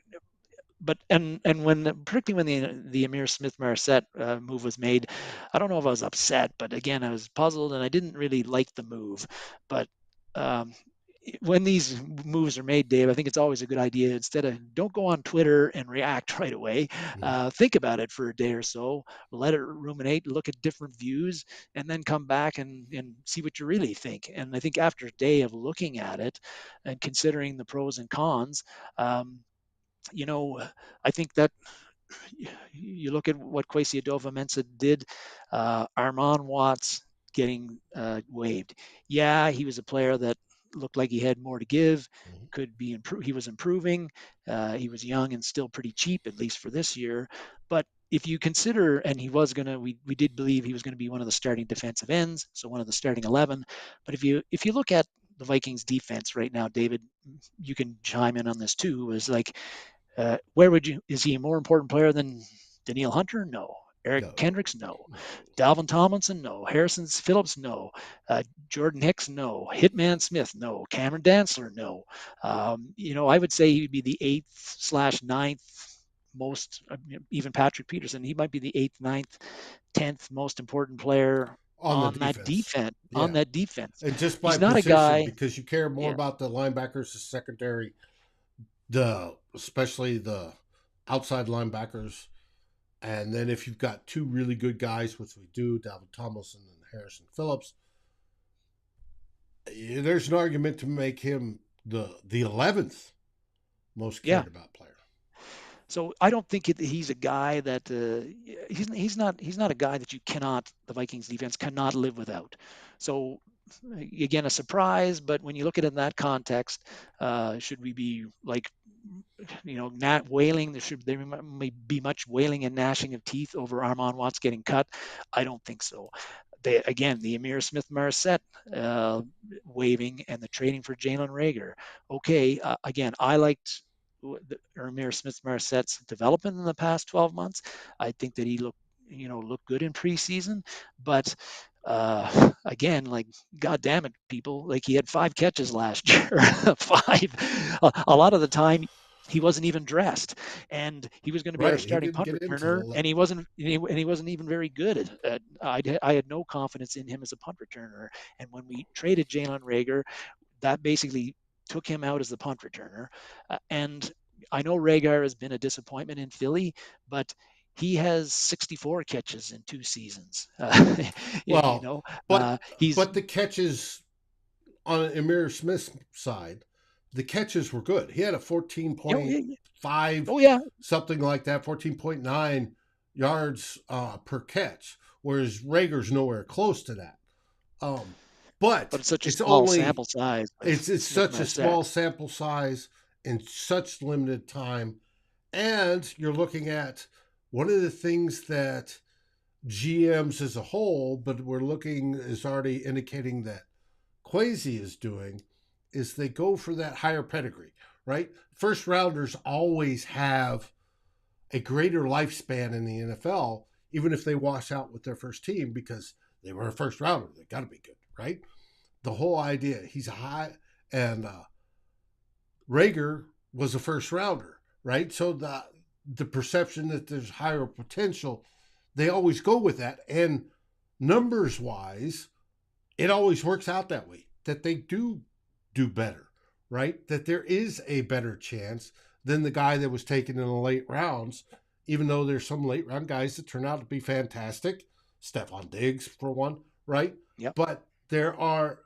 but and when particularly when the Amir Smith Marset move was made, I don't know if I was upset, but again I was puzzled and I didn't really like the move. But um, when these moves are made, Dave, I think it's always a good idea, instead of, don't go on Twitter and react right away. Mm-hmm. Think about it for a day or so, let it ruminate, look at different views, and then come back and see what you really think. And I think after a day of looking at it and considering the pros and cons, um, you know, I think that you look at what Kwesi Adofo-Mensah did, Armand Watts getting waived. Yeah, he was a player that looked like he had more to give, Mm-hmm. could be he was improving. He was young and still pretty cheap, at least for this year. But if you consider, and he was gonna, we did believe he was going to be one of the starting defensive ends, so one of the starting 11. But if you look at the Vikings defense right now, David, you can chime in on this too. Is like, is he a more important player than Danielle Hunter? No. Eric No. Kendricks? No. No. Dalvin Tomlinson? No. Harrison Phillips? No. Jordan Hicks? No. Hitman Smith? No. Cameron Dantzler? No. I would say he'd be the eighth slash ninth most, even Patrick Peterson, he might be the eighth, ninth, 10th most important player On the on that defense. defense. On Yeah. that defense, And just by he's not a position, guy. because you care more Yeah, about the linebackers, the secondary, especially the outside linebackers. And then if you've got two really good guys, which we do, Dalvin Tomlinson and Harrison Phillips, there's an argument to make him the 11th most yeah. cared about player. So I don't think he's a guy that he's not a guy that the Vikings defense cannot live without. So again, a surprise, but when you look at it in that context, should we be like, not wailing? There may be much wailing and gnashing of teeth over Armand Watts getting cut. I don't think so. the Amir Smith-Marset uh, waiving and the trading for Jalen Rager. Okay, again, I liked Amir Smith-Marset's development in the past 12 months. I think that he looked good in preseason, but again, like, God damn it, people, like, he had 5 catches last year. Five. A lot of the time he wasn't even dressed, and he was going to be our Right. He starting didn't punt get into returner, the and he wasn't even very good at I had no confidence in him as a punt returner. And when we traded Jalen Rager, that basically took him out as the punt returner. And I know Rager has been a disappointment in Philly, but he has 64 catches in 2 seasons. well, He's but the catches on Amir Smith's side, the catches were good. He had a yeah, 14.5, oh yeah, something like that, 14.9 yards per catch, whereas Rager's nowhere close to that. Um, but but it's such a it's small only sample size with it's Smith such a Marset. small sample size in such limited time, and you're looking at one of the things that GMs as a whole, but we're looking is already indicating that Kwesi is doing is they go for that higher pedigree, right? First rounders always have a greater lifespan in the NFL, even if they wash out with their first team because they were a first rounder. They got to be good, right? The whole idea, he's a high, and Rager was a first rounder, right? So the perception that there's higher potential, they always go with that. And numbers wise, it always works out that way, that they do better, right? That there is a better chance than the guy that was taken in the late rounds, even though there's some late round guys that turn out to be fantastic. Stephon Diggs, for one, right? Yep. But there are,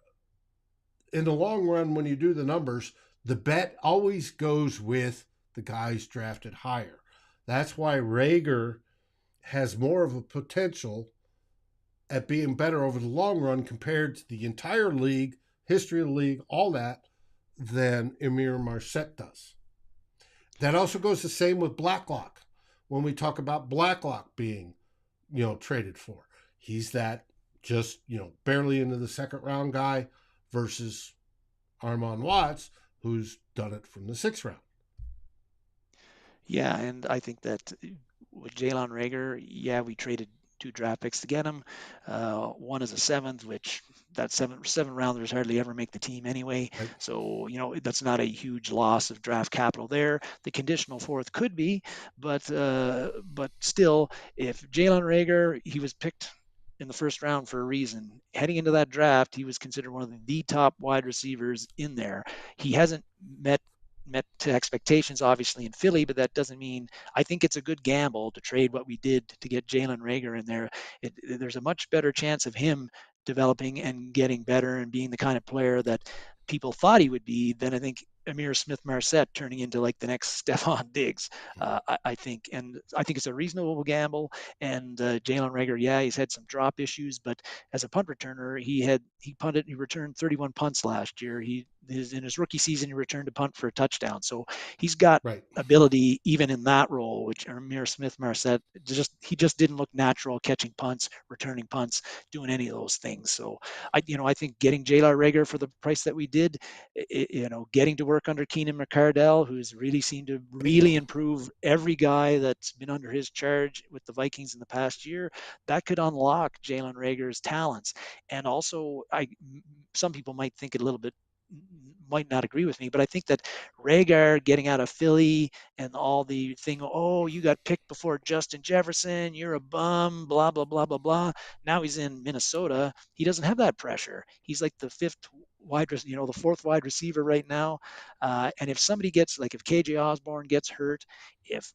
in the long run, when you do the numbers, the bet always goes with the guys drafted higher. That's why Rager has more of a potential at being better over the long run compared to the entire league, history of the league, all that, than Amir Marset does. That also goes the same with Blacklock. When we talk about Blacklock being, traded for, he's that just, barely into the second round guy versus Armon Watts, who's done it from the sixth round. Yeah, and I think that with Jalen Rager, yeah, we traded 2 draft picks to get him. One is a seventh, which that seven rounders hardly ever make the team anyway. Right. So that's not a huge loss of draft capital there. The conditional fourth could be, but still, if Jalen Rager, he was picked in the first round for a reason. Heading into that draft, he was considered one of the top wide receivers in there. He hasn't met to expectations, obviously, in Philly, but that doesn't mean I think it's a good gamble to trade what we did to get Jalen Rager in there. There's a much better chance of him developing and getting better and being the kind of player that people thought he would be than I think Amir Smith Marset turning into like the next Stephon Diggs. I think, and I think it's a reasonable gamble. And Jalen Rager, yeah, he's had some drop issues, but as a punt returner, he returned 31 punts last year. In his rookie season, he returned a punt for a touchdown. So he's got Right. ability even in that role, which Amir Smith Marset he just didn't look natural catching punts, returning punts, doing any of those things. So I think getting Jalen Rager for the price that we did, getting to work under Keenan McCardell, who's really seemed to really improve every guy that's been under his charge with the Vikings in the past year, that could unlock Jalen Rager's talents. And also, some people might think it a little bit might not agree with me, but I think that Rager getting out of Philly and all the thing, oh, you got picked before Justin Jefferson, you're a bum, blah, blah, blah, blah, blah. Now he's in Minnesota. He doesn't have that pressure. He's like the the fourth wide receiver right now. And if somebody if KJ Osborne gets hurt, if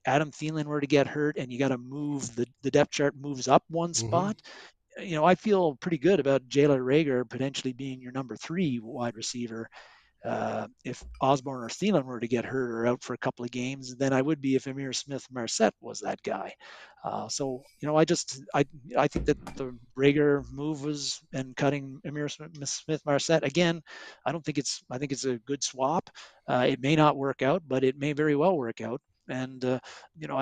Adam Thielen were to get hurt and you got to move the depth chart moves up one Mm-hmm. spot, I feel pretty good about Jalen Rager potentially being your number 3 wide receiver. If Osborne or Thielen were to get hurt or out for a couple of games, then I would be if Amir Smith Marset was that guy. I think that the Rager move was and cutting Amir Smith Marset again. I think it's a good swap. It may not work out, but it may very well work out. And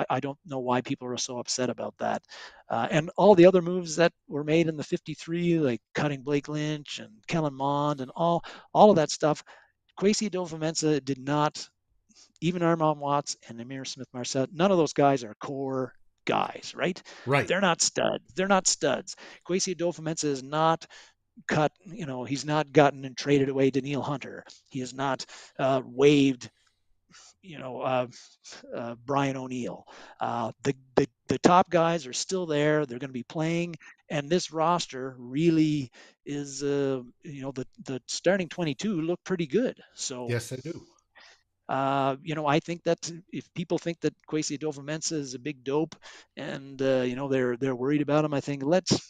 I don't know why people are so upset about that. And all the other moves that were made in the 53, like cutting Blake Lynch and Kellen Mond and all of that stuff, Kwesi Adofo-Mensah did not. Even Armand Watts and Amir Smith-Marset, none of those guys are core guys, right? Right. They're not studs. They're not studs. Kwesi Adofo-Mensah is not cut. He's not gotten and traded away Daniil Hunter. He has not waived Brian O'Neill. The top guys are still there. They're going to be playing, and this roster really is. The starting 22 look pretty good. So Yes, I do. I think that if people think that Kwesi Adofo-Mensah is a big dope, and they're worried about him, I think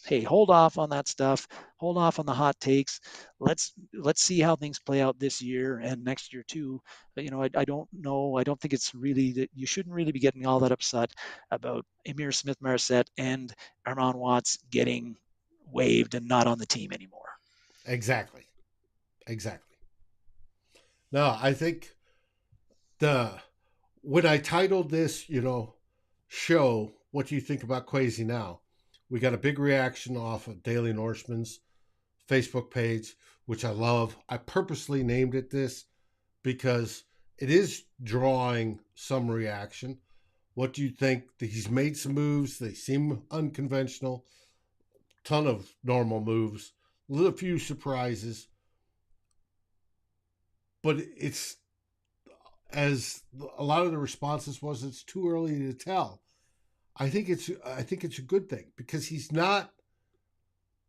hey, hold off on that stuff, hold off on the hot takes. Let's see how things play out this year and next year too. But, I don't know. I don't think it's really that you shouldn't really be getting all that upset about Amir Smith-Marset and Armand Watts getting waived and not on the team anymore. Exactly. Exactly. No, I think the when I titled this, show, "What do you think about Kwesi Now?" We got a big reaction off of Daily Norseman's Facebook page, which I love. I purposely named it this because it is drawing some reaction. What do you think? He's made some moves. They seem unconventional. Ton of normal moves. A few surprises. But it's as a lot of the responses was, it's too early to tell. I think it's a good thing because he's not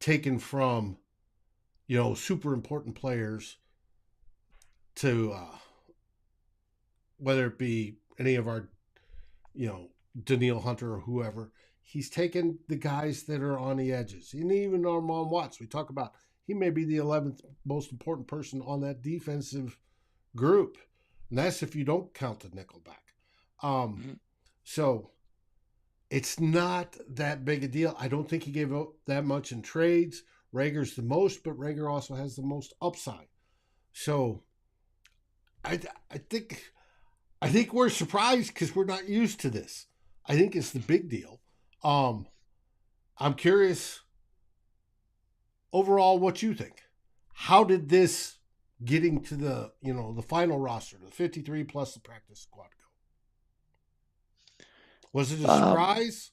taken from super important players to whether it be any of our Daniil Hunter or whoever. He's taken the guys that are on the edges, and even Armand Watts. We talk about he may be the 11th most important person on that defensive group, and that's if you don't count the nickelback. Mm-hmm. So it's not that big a deal. I don't think he gave out that much in trades. Rager's the most, but Rager also has the most upside. So I I think I think we're surprised because we're not used to this. I think it's the big deal. Um, I'm curious overall what you think. How did this getting to the final roster, the 53 plus the practice squad go? Was it a Um, surprise?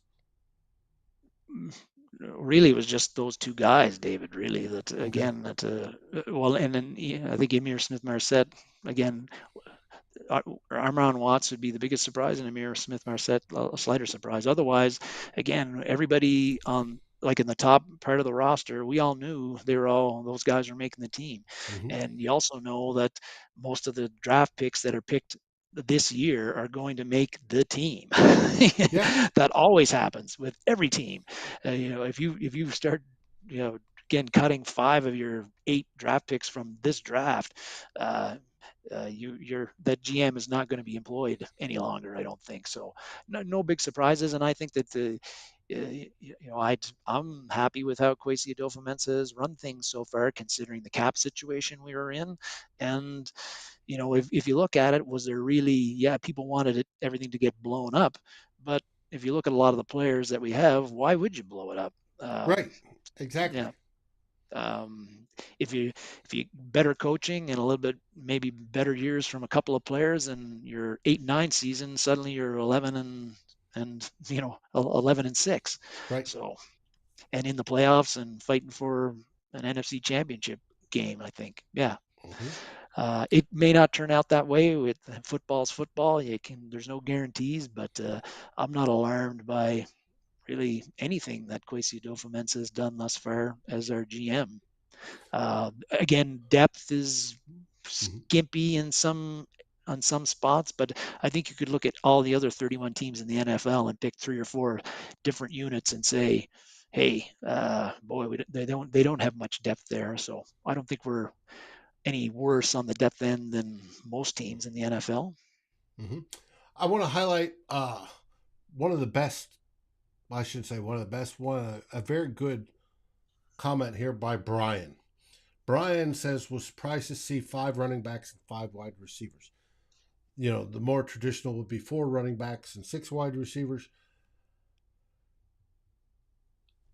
Really, it was just those two guys, David. Really, that Okay. again, that well, and then I think Amir Smith-Marset again. Armand Watts would be the biggest surprise, and Amir Smith-Marset a slighter surprise. Otherwise, again, everybody on like in the top part of the roster, we all knew those guys were making the team, Mm-hmm. and you also know that most of the draft picks that are picked this year are going to make the team. Yeah. That always happens with every team. If you start, again cutting 5 of your 8 draft picks from this draft, uh, you're that GM is not going to be employed any longer. I don't think so. No big surprises, and I think that I'm happy with how Kwesi Adofo-Mensah has run things so far, considering the cap situation we were in. And if you look at it, was there really? Yeah, people wanted everything to get blown up, but if you look at a lot of the players that we have, why would you blow it up? Right. Exactly. Yeah, um, if you better coaching and a little bit maybe better years from a couple of players, and your 8 and 9 season, suddenly you're 11 and 11-6. Right. So, and in the playoffs and fighting for an NFC championship game, I think. Yeah. Mm-hmm. It may not turn out that way. With football's football, there's no guarantees, but I'm not alarmed by really anything that Kwesi Adofo-Mensah has done thus far as our GM. Again, depth is Mm-hmm. skimpy on some spots, but I think you could look at all the other 31 teams in the NFL and pick 3 or 4 different units and say, "Hey, boy, they don't have much depth there." So I don't think we're any worse on the depth end than most teams in the NFL. Mm-hmm. I want to highlight one of the best. I should say one of the best. A very good comment here by Brian. Brian says was surprised to see 5 running backs and 5 wide receivers. the more traditional would be 4 running backs and 6 wide receivers.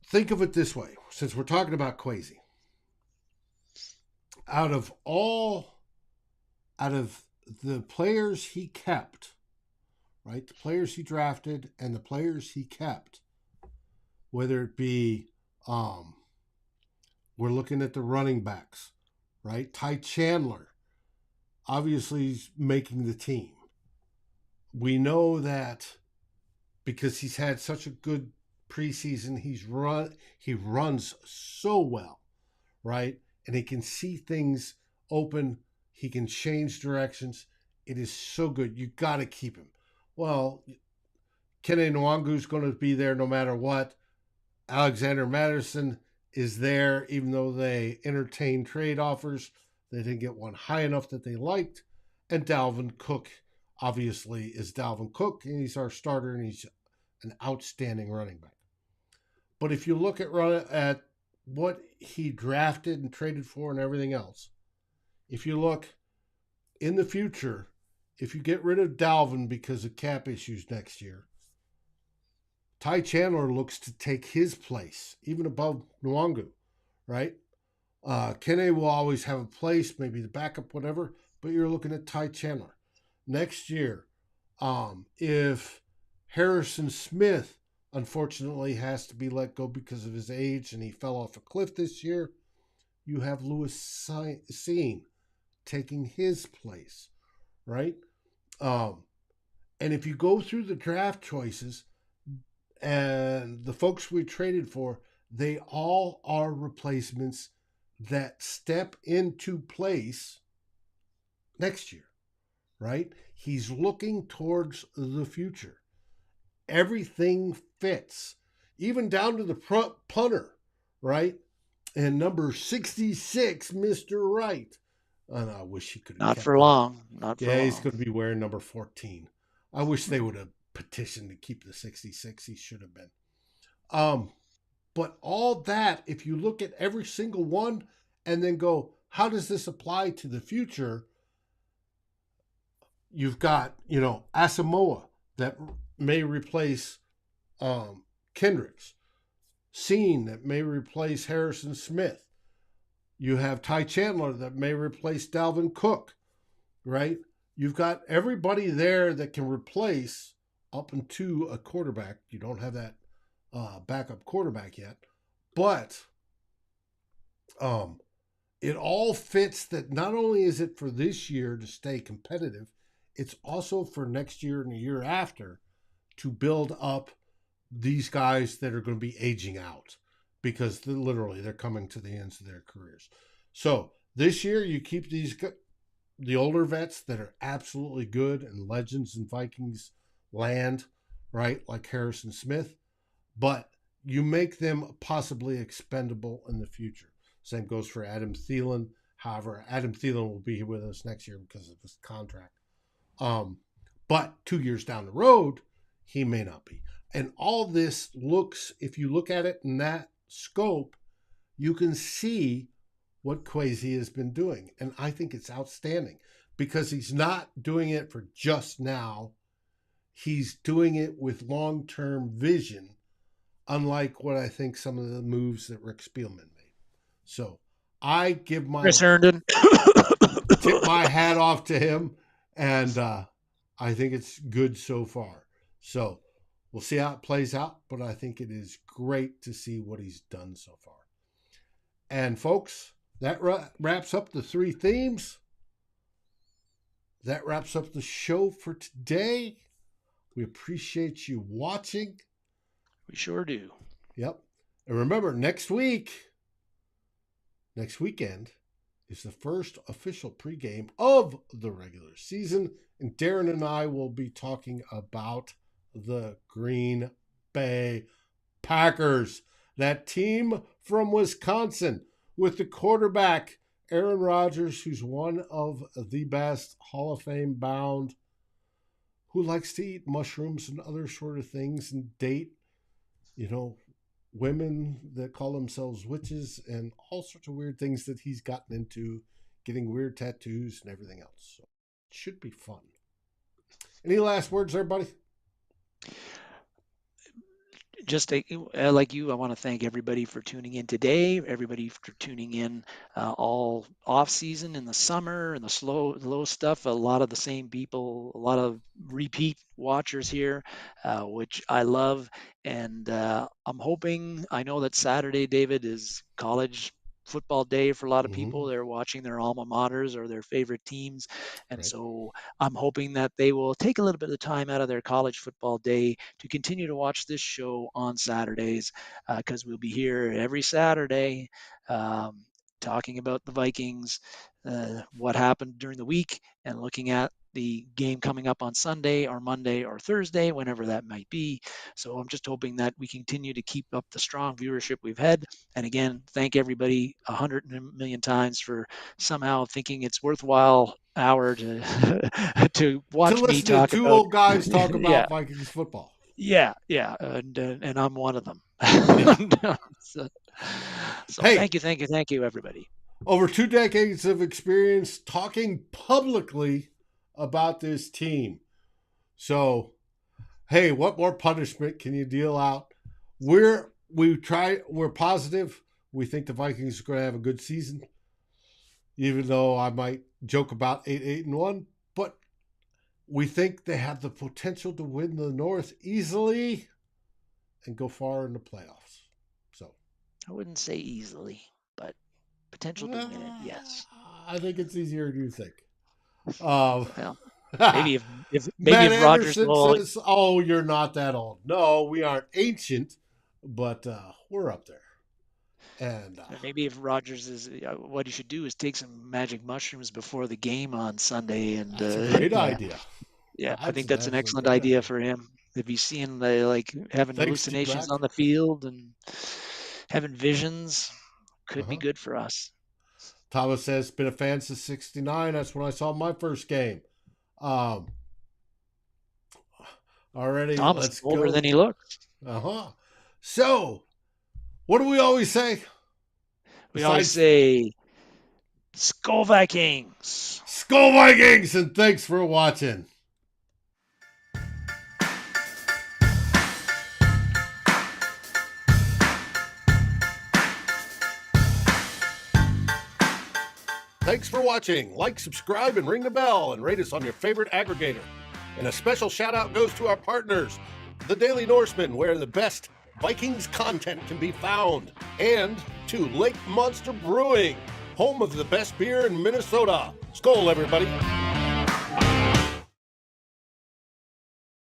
Think of it this way, since we're talking about Kwesi. Out of the players he kept, right? The players he drafted and the players he kept, whether it be, we're looking at the running backs, right? Ty Chandler, obviously, he's making the team. We know that because he's had such a good preseason, he runs so well, right? And he can see things open. He can change directions. It is so good. You got to keep him. Well, Kene Nwangu's going to be there no matter what. Alexander Madison is there, even though they entertained trade offers. They didn't get one high enough that they liked. And Dalvin Cook, obviously, is Dalvin Cook, and he's our starter, and he's an outstanding running back. But if you look at what he drafted and traded for and everything else, if you look in the future, if you get rid of Dalvin because of cap issues next year, Ty Chandler looks to take his place, even above Nwangu, right? Kene will always have a place, maybe the backup, whatever, but you're looking at Ty Chandler. Next year, if Harrison Smith, unfortunately, has to be let go because of his age and he fell off a cliff this year, you have Louis Seen taking his place, right? And if you go through the draft choices and the folks we traded for, they all are replacements that step into place next year, right? He's looking towards the future. Everything fits, even down to the punter, right? And number 66, Mr. Wright. And I wish he could have Not kept for that. long. Not for long. He's going to be wearing number 14. I wish they would have petitioned to keep the 66. He should have been. But all that, if you look at every single one and then go, how does this apply to the future? You've got, Asamoah that may replace Kendricks. Seen that may replace Harrison Smith. You have Ty Chandler that may replace Dalvin Cook, right? You've got everybody there that can replace up into a quarterback. You don't have that backup quarterback yet, but it all fits that not only is it for this year to stay competitive, it's also for next year and the year after to build up these guys that are going to be aging out because they're coming to the ends of their careers. So this year you keep the older vets that are absolutely good and legends in Vikings land, right? Like Harrison Smith, but you make them possibly expendable in the future. Same goes for Adam Thielen. However, Adam Thielen will be here with us next year because of his contract. But 2 years down the road, he may not be. And all this looks, if you look at it in that scope, you can see what Kwesi has been doing. And I think it's outstanding because he's not doing it for just now. He's doing it with long-term vision, unlike what I think some of the moves that Rick Spielman made. So I give Chris Herndon. tip my hat off to him, and I think it's good so far. So we'll see how it plays out, but I think it is great to see what he's done so far. And folks, that wraps up the 3 themes. That wraps up the show for today. We appreciate you watching. We sure do. Yep. And remember, next weekend is the first official pregame of the regular season. And Darren and I will be talking about the Green Bay Packers, that team from Wisconsin with the quarterback, Aaron Rodgers, who's one of the best, Hall of Fame bound, who likes to eat mushrooms and other sort of things and date, women that call themselves witches and all sorts of weird things that he's gotten into, getting weird tattoos and everything else. So it should be fun. Any last words there, buddy? Just like you, I want to thank everybody for tuning in today, everybody for tuning in all off season in the summer and the low stuff. A lot of the same people, a lot of repeat watchers here, which I love. And I'm hoping, I know that Saturday, David, is college football day for a lot of people. They're watching their alma maters or their favorite teams. And Right. so I'm hoping that they will take a little bit of time out of their college football day to continue to watch this show on Saturdays, because we'll be here every Saturday talking about the Vikings, what happened during the week, and looking at the game coming up on Sunday or Monday or Thursday, whenever that might be. So I'm just hoping that we continue to keep up the strong viewership we've had. And again, thank everybody 100 million times for somehow thinking it's worthwhile hour to to watch me listen to talk two about old guys talk yeah, about Vikings football. yeah, and I'm one of them. Yeah. So Hey, thank you, everybody. over 2 decades of experience talking publicly about this team. So, hey, what more punishment can you deal out? We're positive. We think the Vikings are going to have a good season, even though I might joke about 8-1, but we think they have the potential to win the North easily and go far in the playoffs. So I wouldn't say easily, but potential to win it, yes. I think it's easier than you think. Well, maybe Matt if Rogers Anderson will, says, "Oh, you're not that old." No, we aren't ancient, but we're up there. And maybe if Rogers is, what he should do is take some magic mushrooms before the game on Sunday, and that's a great idea. I think that's an excellent idea for him. If he's seeing like having hallucinations on the field and having visions, could be good for us. Thomas says, been a fan since '69. That's when I saw my first game. Already, Thomas let's is older go. than he looks. So, what do we always say? We always say, Skol Vikings! Skol Vikings! And thanks for watching. Thanks for watching. Like, subscribe, and ring the bell, and rate us on your favorite aggregator. And a special shout out goes to our partners, the Daily Norseman, where the best Vikings content can be found, and to Lake Monster Brewing, home of the best beer in Minnesota. Skol, everybody.